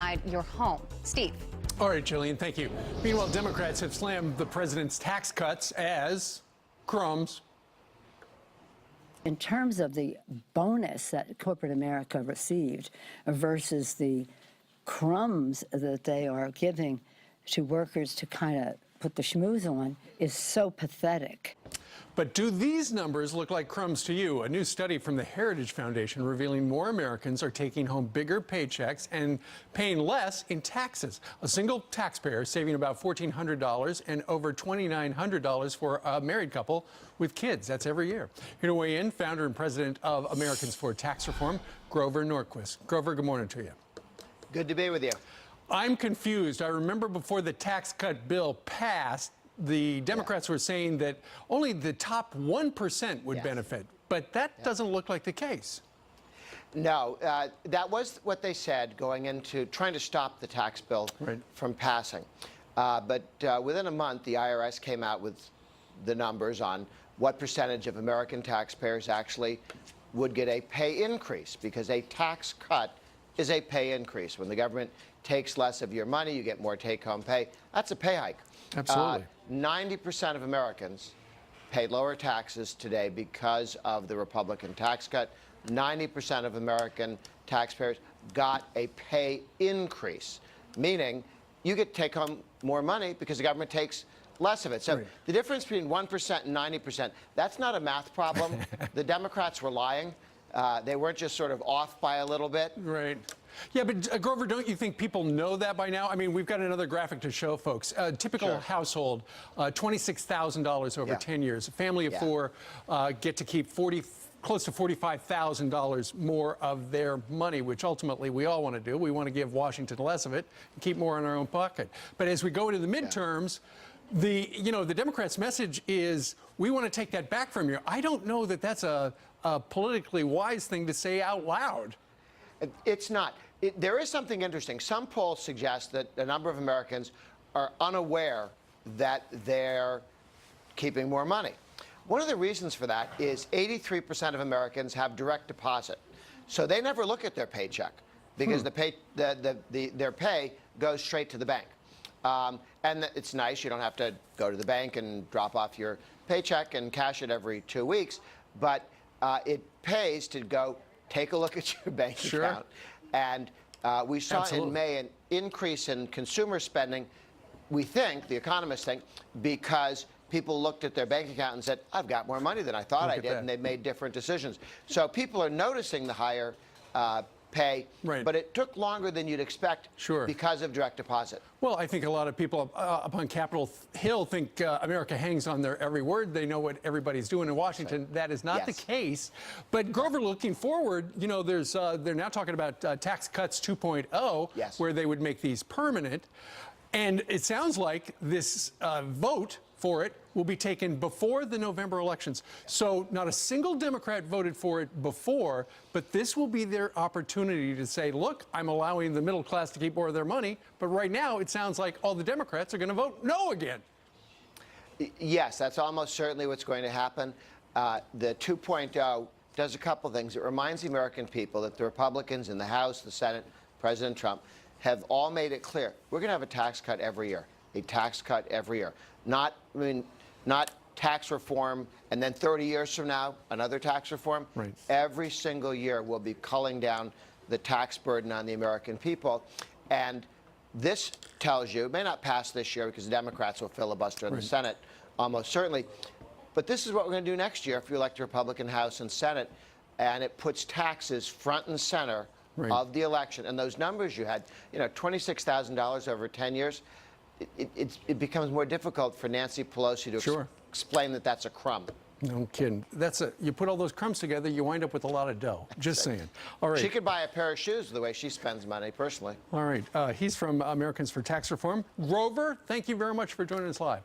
inside your home. Steve. All right, Jillian, thank you. Meanwhile, Democrats have slammed the president's tax cuts as crumbs. In terms of the bonus that corporate America received versus the crumbs that they are giving to workers to kind of put the schmooze on is so pathetic. But do these numbers look like crumbs to you? A new study from the Heritage Foundation revealing more Americans are taking home bigger paychecks and paying less in taxes. A single taxpayer saving about $1,400 and over $2,900 for a married couple with kids. That's every year. Here to weigh in, founder and president of Americans for Tax Reform, Grover Norquist. Grover, good morning to you. Good to be with you. I'm confused. I remember before the tax cut bill passed, the Democrats were saying that only the top 1% would benefit, but that doesn't look like the case. No, that was what they said going into trying to stop the tax bill from passing. But within a month, the IRS came out with the numbers on what percentage of American taxpayers actually would get a pay increase, because a tax cut is a pay increase. When the government takes less of your money, you get more take-home pay. That's a pay hike. Absolutely. 90% of Americans pay lower taxes today because of the Republican tax cut. 90% of American taxpayers got a pay increase, meaning you get to take home more money because the government takes less of it. So the difference between 1% and 90%, that's not a math problem. The Democrats were lying. They weren't just sort of off by a little bit. Right. Yeah, but Grover, don't you think people know that by now? I mean, we've got another graphic to show folks. A typical household, $26,000 over 10 years. A family of four get to keep close to $45,000 more of their money, which ultimately we all want to do. We want to give Washington less of it and keep more in our own pocket. But as we go into the midterms, the Democrats' message is, we want to take that back from you. I don't know that that's a politically wise thing to say out loud. It's not. There is something interesting. Some polls suggest that a number of Americans are unaware that they're keeping more money. One of the reasons for that is 83% of Americans have direct deposit. So they never look at their paycheck because their pay goes straight to the bank. And it's nice. You don't have to go to the bank and drop off your paycheck and cash it every 2 weeks. But it pays to go take a look at your bank account. And we saw in May an increase in consumer spending, we think, the economists think, because people looked at their bank account and said, I've got more money than I thought I did, and they made different decisions. So people are noticing the higher pay, but it took longer than you'd expect because of direct deposit. Well, I think a lot of people up on Capitol Hill think America hangs on their every word. They know what everybody's doing in Washington. That is not the case. But Grover, looking forward, you know, they're now talking about tax cuts 2.0, where they would make these permanent. And it sounds like this vote for it will be taken before the November elections. So not a single Democrat voted for it before, but this will be their opportunity to say, look, I'm allowing the middle class to keep more of their money. But right now, it sounds like all the Democrats are going to vote no again. Yes, that's almost certainly what's going to happen. The 2.0 does a couple things. It reminds the American people that the Republicans in the House, the Senate, President Trump, have all made it clear, we're going to have a tax cut every year. A tax cut every year. Not tax reform, and then 30 years from now, another tax reform. Every single year we'll be culling down the tax burden on the American people. And this tells you, it may not pass this year because the Democrats will filibuster in the Senate, almost certainly. But this is what we're going to do next year if you elect a Republican House and Senate. And it puts taxes front and center of the election. And those numbers you had, you know, $26,000 over 10 years, it becomes more difficult for Nancy Pelosi to explain that that's a crumb. No kidding. You put all those crumbs together, you wind up with a lot of dough. Just saying. All right. She could buy a pair of shoes the way she spends money, personally. All right. He's from Americans for Tax Reform. Grover, thank you very much for joining us live.